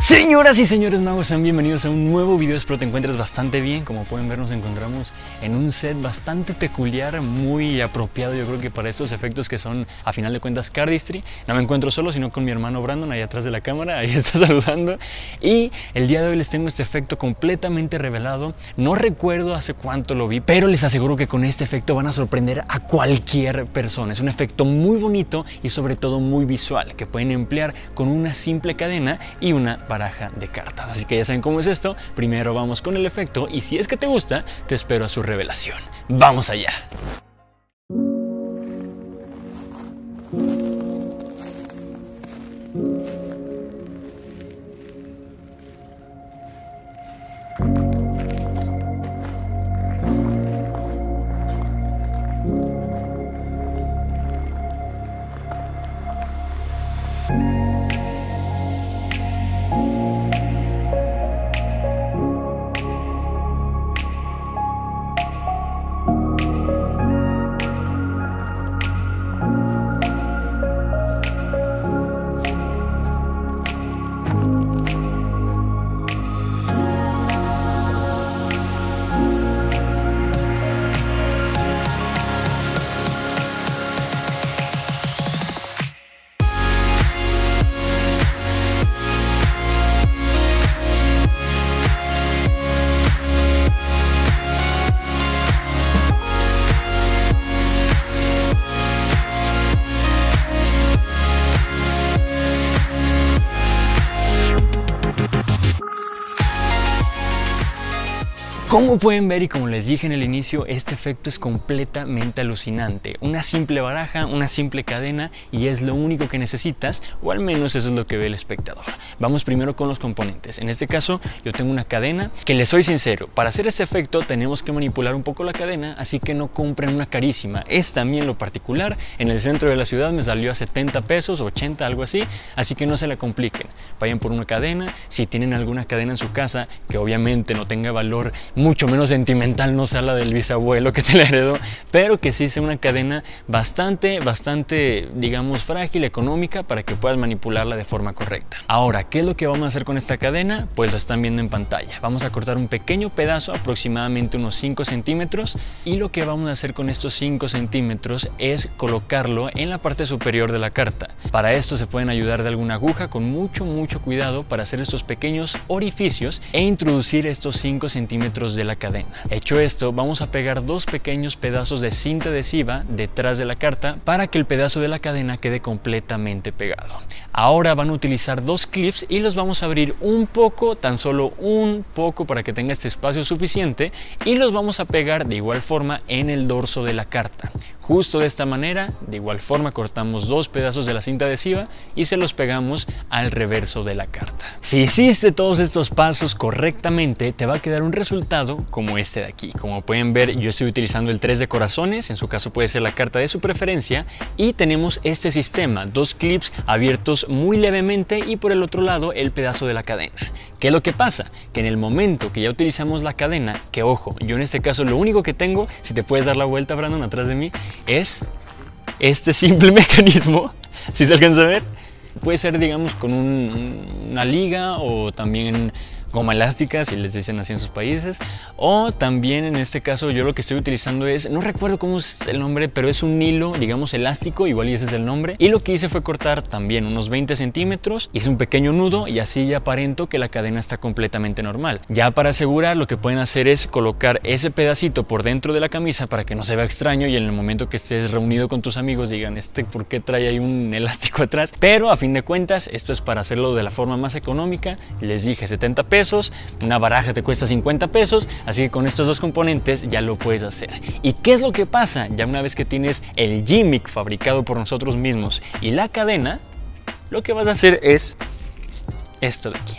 Señoras y señores magos, sean bienvenidos a un nuevo video. Espero te encuentres bastante bien. Como pueden ver, nos encontramos en un set bastante peculiar, muy apropiado yo creo que para estos efectos que son a final de cuentas cardistry. No me encuentro solo, sino con mi hermano Brandon ahí atrás de la cámara, ahí está saludando. Y el día de hoy les tengo este efecto completamente revelado. No recuerdo hace cuánto lo vi, pero les aseguro que con este efecto van a sorprender a cualquier persona. Es un efecto muy bonito y sobre todo muy visual, que pueden emplear con una simple cadena y una baraja de cartas. Así que ya saben cómo es esto. Primero vamos con el efecto y si es que te gusta, te espero a su revelación. ¡Vamos allá! Como pueden ver y como les dije en el inicio, este efecto es completamente alucinante. Una simple baraja, una simple cadena y es lo único que necesitas, o al menos eso es lo que ve el espectador. Vamos primero con los componentes. En este caso yo tengo una cadena que, les soy sincero, para hacer este efecto tenemos que manipular un poco la cadena, así que no compren una carísima. Es también lo particular, en el centro de la ciudad me salió a 70 pesos, 80, algo así, así que no se la compliquen. Vayan por una cadena. Si tienen alguna cadena en su casa que obviamente no tenga valor mucho menos sentimental, no sea la del bisabuelo que te la heredó, pero que sí sea una cadena bastante, digamos, frágil, económica, para que puedas manipularla de forma correcta. Ahora, ¿qué es lo que vamos a hacer con esta cadena? Pues lo están viendo en pantalla. Vamos a cortar un pequeño pedazo, aproximadamente unos 5 centímetros, y lo que vamos a hacer con estos 5 centímetros es colocarlo en la parte superior de la carta. Para esto se pueden ayudar de alguna aguja con mucho cuidado para hacer estos pequeños orificios e introducir estos 5 centímetros de la cadena. Hecho esto, vamos a pegar dos pequeños pedazos de cinta adhesiva detrás de la carta para que el pedazo de la cadena quede completamente pegado. Ahora van a utilizar dos clips y los vamos a abrir un poco, tan solo un poco, para que tenga este espacio suficiente, y los vamos a pegar de igual forma en el dorso de la carta. Justo de esta manera, de igual forma cortamos dos pedazos de la cinta adhesiva y se los pegamos al reverso de la carta. Si hiciste todos estos pasos correctamente, te va a quedar un resultado como este de aquí. Como pueden ver, yo estoy utilizando el 3 de corazones, en su caso puede ser la carta de su preferencia, y tenemos este sistema, dos clips abiertos muy levemente y por el otro lado el pedazo de la cadena. ¿Qué es lo que pasa? Que en el momento que ya utilizamos la cadena, que ojo, yo en este caso lo único que tengo, si te puedes dar la vuelta, Brandon, atrás de mí, es este simple mecanismo, si se alcanza a ver, puede ser, digamos, con una liga o también goma elástica, si les dicen así en sus países, o también en este caso yo lo que estoy utilizando es, no recuerdo cómo es el nombre, pero es un hilo, digamos, elástico, igual y ese es el nombre, y lo que hice fue cortar también unos 20 centímetros, hice un pequeño nudo y así ya aparento que la cadena está completamente normal. Ya para asegurar, lo que pueden hacer es colocar ese pedacito por dentro de la camisa para que no se vea extraño y en el momento que estés reunido con tus amigos digan, ¿por qué trae ahí un elástico atrás? Pero a fin de cuentas esto es para hacerlo de la forma más económica. Les dije 70 pesos, una baraja te cuesta 50 pesos, así que con estos dos componentes ya lo puedes hacer. ¿Y qué es lo que pasa? Ya una vez que tienes el gimmick fabricado por nosotros mismos y la cadena, lo que vas a hacer es esto de aquí.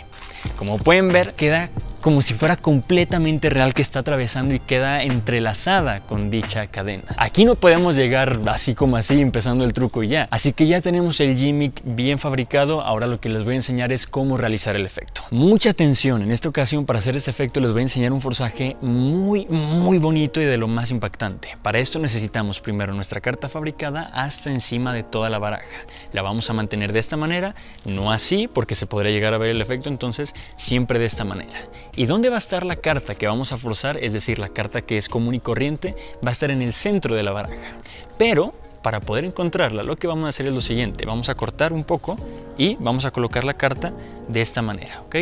Como pueden ver, queda como si fuera completamente real que está atravesando y queda entrelazada con dicha cadena. Aquí no podemos llegar así como así empezando el truco y ya. Así que ya tenemos el gimmick bien fabricado. Ahora lo que les voy a enseñar es cómo realizar el efecto. Mucha atención, en esta ocasión para hacer este efecto les voy a enseñar un forzaje muy bonito y de lo más impactante. Para esto necesitamos primero nuestra carta fabricada hasta encima de toda la baraja. La vamos a mantener de esta manera, no así porque se podría llegar a ver el efecto, entonces siempre de esta manera. ¿Y dónde va a estar la carta que vamos a forzar? Es decir, la carta que es común y corriente va a estar en el centro de la baraja. Pero para poder encontrarla, lo que vamos a hacer es lo siguiente. Vamos a cortar un poco y vamos a colocar la carta de esta manera, ¿ok?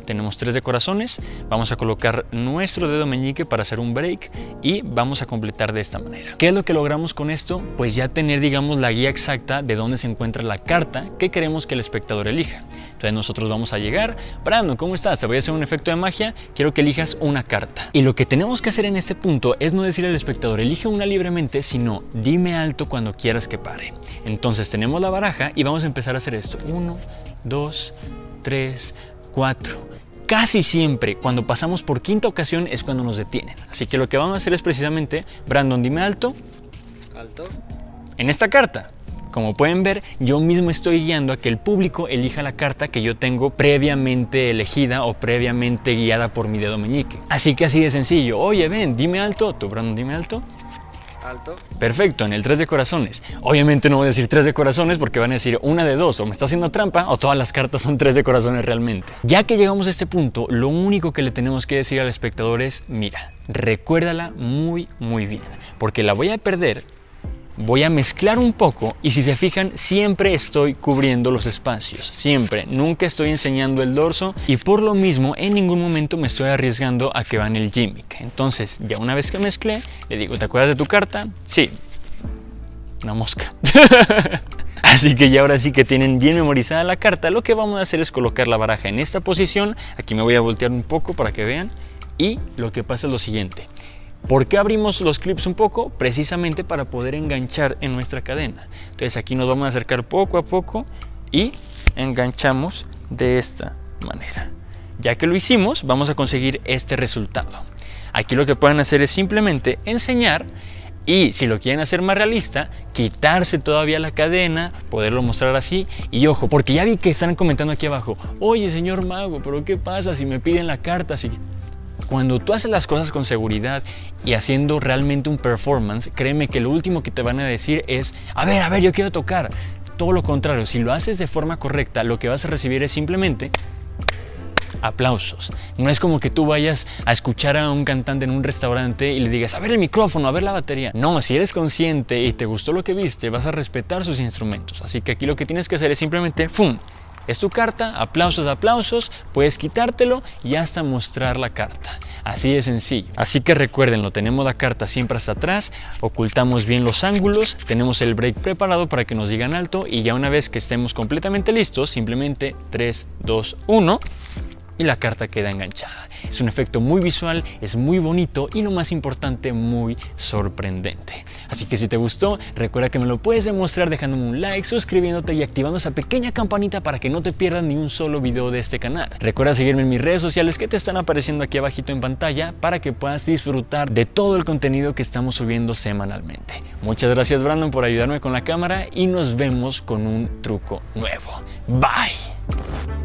Tenemos 3 de corazones, vamos a colocar nuestro dedo meñique para hacer un break y vamos a completar de esta manera. ¿Qué es lo que logramos con esto? Pues ya tener, digamos, la guía exacta de dónde se encuentra la carta que queremos que el espectador elija. Entonces nosotros vamos a llegar, Brandon, ¿cómo estás? Te voy a hacer un efecto de magia, quiero que elijas una carta. Y lo que tenemos que hacer en este punto es no decirle al espectador, elige una libremente, sino dime alto cuando quieras que pare. Entonces tenemos la baraja y vamos a empezar a hacer esto. 1, 2, 3, 4. Casi siempre cuando pasamos por quinta ocasión es cuando nos detienen. Así que lo que vamos a hacer es precisamente, Brandon, dime alto. Alto. En esta carta. Como pueden ver, yo mismo estoy guiando a que el público elija la carta que yo tengo previamente elegida o previamente guiada por mi dedo meñique. Así que así de sencillo. Oye, ven, dime alto. Tú, Brandon, dime alto. Alto. Perfecto, en el 3 de corazones. Obviamente no voy a decir 3 de corazones porque van a decir una de dos, o me está haciendo trampa o todas las cartas son 3 de corazones realmente. Ya que llegamos a este punto, lo único que le tenemos que decir al espectador es, mira, recuérdala muy bien, porque la voy a perder. Voy a mezclar un poco y si se fijan siempre estoy cubriendo los espacios, siempre, nunca estoy enseñando el dorso y por lo mismo en ningún momento me estoy arriesgando a que van el gimmick. Entonces ya una vez que mezclé le digo, ¿te acuerdas de tu carta? Sí, una mosca. Así que ya ahora sí que tienen bien memorizada la carta, lo que vamos a hacer es colocar la baraja en esta posición, aquí me voy a voltear un poco para que vean y lo que pasa es lo siguiente. ¿Por qué abrimos los clips un poco? Precisamente para poder enganchar en nuestra cadena. Entonces aquí nos vamos a acercar poco a poco y enganchamos de esta manera. Ya que lo hicimos, vamos a conseguir este resultado. Aquí lo que pueden hacer es simplemente enseñar y si lo quieren hacer más realista, quitarse todavía la cadena, poderlo mostrar así. Y ojo, porque ya vi que están comentando aquí abajo, oye señor mago, pero ¿qué pasa si me piden la carta? Así cuando tú haces las cosas con seguridad y haciendo realmente un performance, créeme que lo último que te van a decir es, a ver, yo quiero tocar. Todo lo contrario, si lo haces de forma correcta, lo que vas a recibir es simplemente aplausos. No es como que tú vayas a escuchar a un cantante en un restaurante y le digas, a ver el micrófono, a ver la batería. No, si eres consciente y te gustó lo que viste, vas a respetar sus instrumentos. Así que aquí lo que tienes que hacer es simplemente, ¡fum! Es tu carta, aplausos, puedes quitártelo y hasta mostrar la carta. Así de sencillo. Así que recuérdenlo, tenemos la carta siempre hasta atrás, ocultamos bien los ángulos, tenemos el break preparado para que nos digan alto y ya una vez que estemos completamente listos, simplemente 3, 2, 1 y la carta queda enganchada. Es un efecto muy visual, es muy bonito y lo más importante, muy sorprendente. Así que si te gustó, recuerda que me lo puedes demostrar dejándome un like, suscribiéndote y activando esa pequeña campanita para que no te pierdas ni un solo video de este canal. Recuerda seguirme en mis redes sociales que te están apareciendo aquí abajito en pantalla para que puedas disfrutar de todo el contenido que estamos subiendo semanalmente. Muchas gracias Brandon por ayudarme con la cámara y nos vemos con un truco nuevo. Bye.